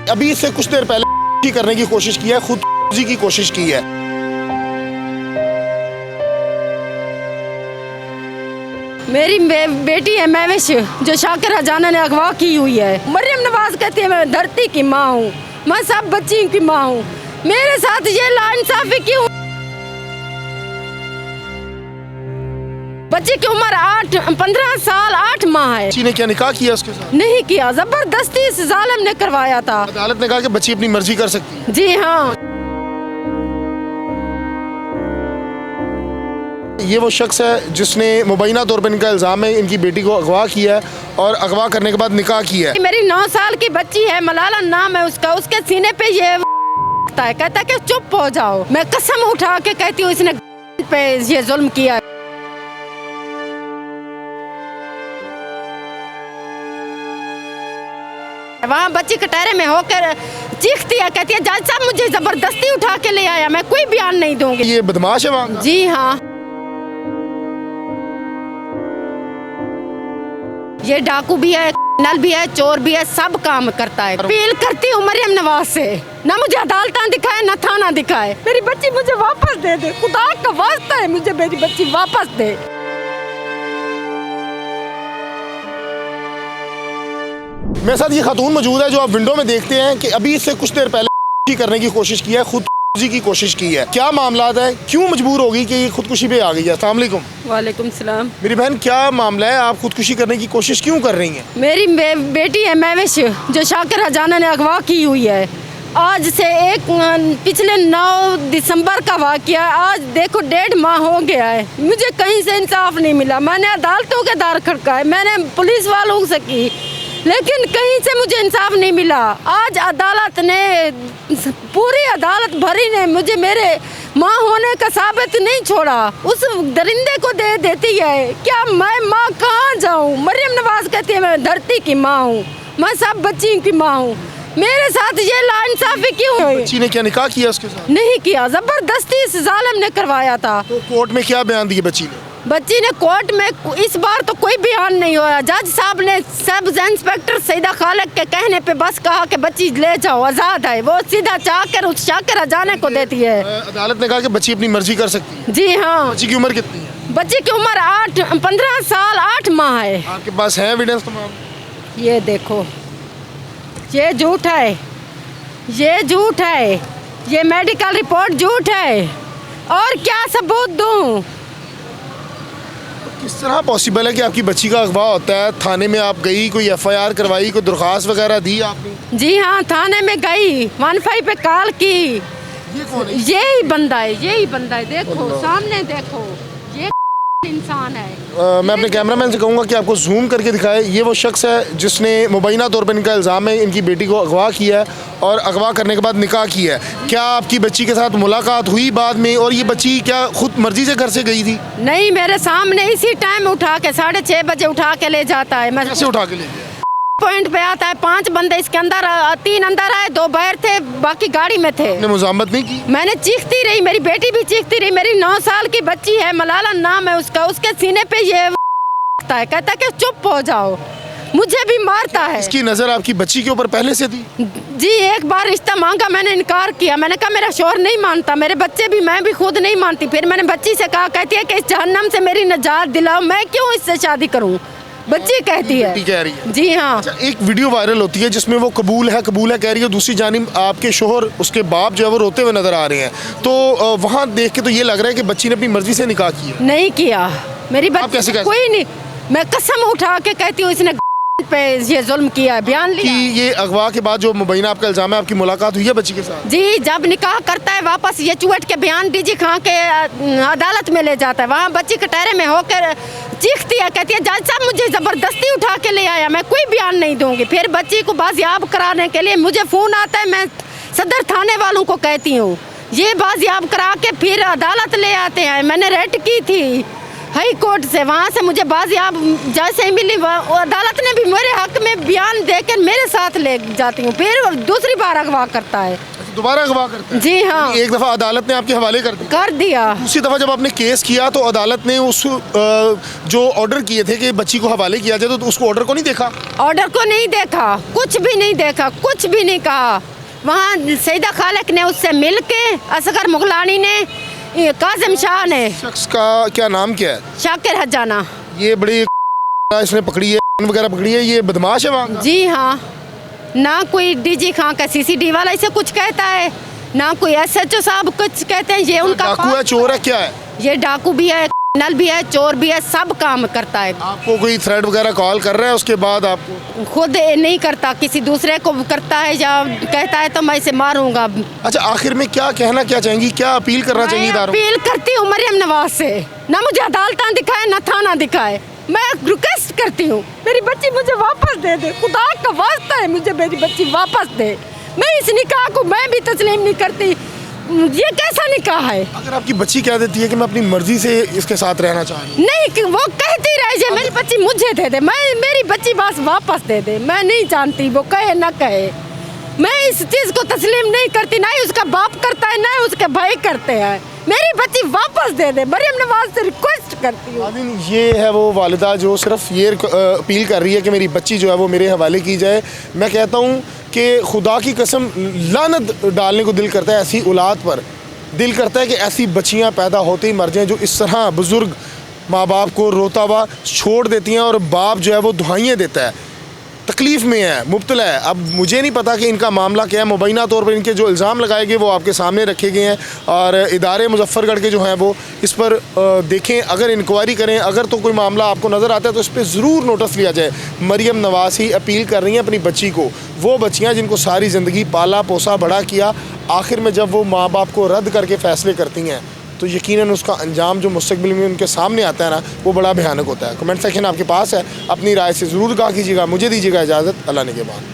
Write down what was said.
अभी से कुछ देर पहले करने की कोशिश की है, खुदकुशी की कोशिश की है। मेरी बेटी है महविश, जो शाकिर हजाना ने अगवा की हुई है। मरियम नवाज कहती है मैं धरती की माँ हूँ, मैं सब बच्चियों की माँ हूँ। मेरे साथ ये नाइंसाफी क्यों? बच्ची की उम्र 15 साल 8 माह है। बच्ची ने क्या निकाह किया उसके साथ? नहीं किया, जबरदस्ती इस जालिम ने करवाया था। अदालत ने कहा कि बच्ची अपनी मर्जी कर सकती है। जी हाँ। ये वो शख्स है जिसने मुबैना तौर पर इनका इल्ज़ाम है इनकी बेटी को अगवा किया है और अगवा करने के बाद निकाह किया है। मेरी 9 साल की बच्ची है, मलाला नाम है उसका, उसके सीने पे ये कहता है कि चुप हो जाओ। मैं कसम उठा के कहती हूँ इसने पे ये जुल्म किया। वहाँ बच्ची कटहरे में होकर चीखती है, कहती है जज साहब मुझे जबरदस्ती उठा के ले आया, मैं कोई बयान नहीं दूंगी। ये बदमाश है वहाँ का? जी हाँ, ये डाकू भी है, नल भी है, चोर भी है, सब काम करता है। अपील करती हूँ मरियम नवाज से, ना मुझे अदालत दिखाए ना थाना दिखाए, मेरी बच्ची मुझे वापस दे दे। खुदा का वास्ता है, मुझे मेरी बच्ची वापस दे। मेरे साथ ये खातून मौजूद है जो आप विंडो में देखते हैं कि अभी से कुछ देर पहले करने की कोशिश की है, खुदकुशी की कोशिश की है। क्या मामला है, क्यों मजबूर होगी कि ये खुदकुशी पे आ गई है? अस्सलाम वालेकुम। वालेकुम सलाम। मेरी बहन, क्या मामला है, आप खुदकुशी करने की कोशिश क्यों कर रही हैं? मेरी बेटी है महविश, जो शाकिर हजाना ने अगवा की हुई है। आज से पिछले 9 दिसंबर का वाक़या, आज देखो 1.5 माह हो गया है, मुझे कहीं से इंसाफ नहीं मिला। मैंने अदालतों के दार खड़काए, मैंने पुलिस वालों से की, लेकिन कहीं से मुझे इंसाफ नहीं मिला। आज अदालत ने, पूरी अदालत भरी ने मुझे मेरे माँ होने का साबित नहीं छोड़ा, उस दरिंदे को दे देती है। क्या मैं माँ कहाँ जाऊँ? मरियम नवाज कहती है मैं धरती की माँ हूँ, मैं सब बच्चियों की माँ हूँ। मेरे साथ ये नाइंसाफी क्यों? बच्ची ने क्या निकाह किया उसके साथ? नहीं किया, जबरदस्ती इस जालिम ने करवाया था। तो कोर्ट में क्या बयान दिए बच्ची ने? बच्ची ने कोर्ट में इस बार तो कोई बयान नहीं हुआ। जज साहब ने सब इंस्पेक्टर सईदा खालिक के कहने पे बस कहा कि बच्ची ले जाओ, आज़ाद है। वो सीधा चाकर उस शाकिर हजाने को देती है। अदालत ने कहा कि बच्ची अपनी मर्जी कर सकती है। जी हाँ। बच्ची की उम्र कितनी है? बच्ची की उम्र 15 साल 8 माह है। आपके पास है एविडेंस तमाम? ये देखो, ये झूठ है, ये झूठ है, ये मेडिकल रिपोर्ट झूठ है, और क्या सबूत दूँ? किस तरह पॉसिबल है कि आपकी बच्ची का अगवा होता है? थाने में आप गई, कोई FIR करवाई, कोई दरख्वास्त वगैरह दी आपने? जी हाँ, थाने में गई, 15 पे कॉल की। ये कौन है? यही बंदा है, यही बंदा है, देखो सामने देखो, ये इंसान है। मैं अपने कैमरामैन से कहूँगा कि आपको जूम करके दिखाए। ये वो शख्स है जिसने मुबैना तौर पर इनका इल्ज़ाम है इनकी बेटी को अगवा किया है और अगवा करने के बाद निकाह किया है। क्या आपकी बच्ची के साथ मुलाकात हुई बाद में, और ये बच्ची क्या खुद मर्जी से घर से गई थी? नहीं, मेरे सामने इसी टाइम उठा के 6:30 बजे उठा के ले जाता है। मैं कैसे उठा के ले गया? पॉइंट पे आता है, 5 बंदे इसके अंदर, 3 अंदर आए, 2 बाहर थे, बाकी गाड़ी में थे। आपने मुज़ाहमत नहीं की? मैंने चीखती रही, मेरी बेटी भी चीखती रही। मेरी 9 साल की बच्ची है, मलाला नाम है उसका, उसके सीने पे ये कहता है कि चुप हो जाओ, मुझे भी मारता है। इसकी नज़र आपकी बच्ची के ऊपर पहले से थी? जी, एक बार रिश्ता मांगा, मैंने इनकार किया। मैंने कहा मेरा शौहर नहीं मानता, मेरे बच्चे भी, मैं भी खुद नहीं मानती। फिर मैंने बच्ची से कहा, कहती है कि इस जहन्नम से मेरी निजात दिलाओ, मैं क्यों इससे शादी करूं? बच्ची कहती है। कह रही है? जी हाँ। अच्छा, एक वीडियो वायरल होती है जिसमें वो कबूल है कह रही है, दूसरी जानिब आपके शोहर, उसके बाप जो है वो रोते हुए नजर आ रहे हैं। तो वहाँ देख के तो ये लग रहा है कि बच्ची ने अपनी मर्जी से निकाह किया। नहीं किया, मेरी आप कैसे बच्ची कोई नहीं। मैं कसम उठा के कहती हूँ इसने पे ये जुल्म किया है, बयान लिया। कि ये अगवा के बाद जो मुबैना आपका इल्जाम है, आपकी मुलाकात हुई है बच्ची के साथ? जी, जब निकाह करता है वापस ये चुवट के बयान डीजी खां के अदालत में ले जाता है। वहाँ बच्ची कटहरे में होकर चीखती है, कहती है जज साहब मुझे जबरदस्ती उठा के ले आया, मैं कोई बयान नहीं दूंगी। फिर बच्ची को बाजियाब कराने के लिए मुझे फ़ोन आता है, मैं सदर थाने वालों को कहती हूँ, ये बाजियाब करा के फिर अदालत ले आते हैं। मैंने रेट की थी हाई कोर्ट से, वहाँ से मुझे बाजियाब जैसे ही मिली, अदालत ने भी मेरे हक में बयान देकर मेरे साथ ले जाती हूँ। फिर दूसरी बार अगवा करता है। दोबारा अगवा करता है? जी हाँ, एक दफ़ा अदालत ने आपके हवाले कर दिया, कर दिया। दूसरी दफ़ा जब आपने केस किया तो अदालत ने उस जो ऑर्डर किए थे कि बच्ची को हवाले किया जाए तो उसको ऑर्डर को नहीं देखा? ऑर्डर को नहीं देखा, कुछ भी नहीं देखा, कुछ भी नहीं कहा। वहाँ सईदा खालिक ने उससे मिल के, असगर मुगलानी ने, काजिम शाह ने, शख्स का क्या नाम क्या है? शाकिर हजाना। ये बड़ी इसने पकड़ी है वगैरह पकड़ी है, ये बदमाश है वहाँ का? जी हाँ, ना कोई डीजी खां का सीसीडी वाला इसे कुछ कहता है, ना कोई एसएचओ साहब कुछ कहते हैं। ये उनका डाकू है, चोर है, क्या है? ये डाकू भी है, नल भी है, चोर भी है, सब काम करता है। आपको कोई थ्रेड वगैरह कॉल कर रहा है उसके बाद आपको? खुद नहीं करता, किसी दूसरे को करता है या कहता है तो मैं इसे मारूंगा। अच्छा, आखिर में क्या कहना क्या चाहेंगी, क्या अपील करना मैं चाहेंगी इदारों? अपील करती हूँ मरियम नवाज से, ना मुझे अदालत दिखाए ना थाना दिखाए। मैं रिक्वेस्ट करती हूँ मेरी बच्ची मुझे वापस दे दे, खुदा का वास्ता है मुझे मेरी बच्ची वापस दे। मैं इस निकाह को मैं भी तस्लीम नहीं करती। ये कैसा निकाह है? अगर आपकी बच्ची कह देती है कि मैं अपनी मर्जी से इसके साथ रहना चाहती हूँ? नहीं कि वो कहती रहे जे मेरी बच्ची मुझे दे दे, मैं मेरी बच्ची बस वापस दे दे। मैं नहीं जानती वो कहे ना कहे, मैं इस चीज़ को तस्लीम नहीं करती, ना ही उसका बाप करता है ना ही उसके भाई करते हैं। मेरी बच्ची वापस दे दे, मरियम नवाज से रिक्वेस्ट करती हूँ। नाज़रीन, ये है वो वालिदा जो सिर्फ ये अपील कर रही है कि मेरी बच्ची जो है वो मेरे हवाले की जाए। मैं कहता हूँ कि खुदा की कसम लानत डालने को दिल करता है ऐसी औलाद पर। दिल करता है कि ऐसी बच्चियाँ पैदा होते ही मर जाएँ जो इस तरह बुज़ुर्ग माँ बाप को रोता हुआ छोड़ देती हैं और बाप जो है वो दुआएं देता है, तकलीफ़ में है, मुब्तला है। अब मुझे नहीं पता कि इनका मामला क्या है। मुबैना तौर पर इनके जो इल्ज़ाम लगाए गए वो आपके सामने रखे गए हैं और इदारे मुजफ्फरगढ़ के जो हैं वो इस पर देखें, अगर इंक्वायरी करें, अगर तो कोई मामला आपको नज़र आता है तो इस पर ज़रूर नोटिस लिया जाए। मरियम नवाज़ ही अपील कर रही हैं अपनी बच्ची को, वो बच्चियाँ जिनको सारी ज़िंदगी पाला पोसा बड़ा किया, आखिर में जब वो माँ बाप को रद्द करके फ़ैसले करती हैं तो यकीनन उसका अंजाम जो मुस्तकबिल में उनके सामने आता है ना, वो बड़ा भयानक होता है। कमेंट सेक्शन आपके पास है, अपनी राय से ज़रूर कहा कीजिएगा। मुझे दीजिएगा इजाज़त, अल्लाह ने के बाद।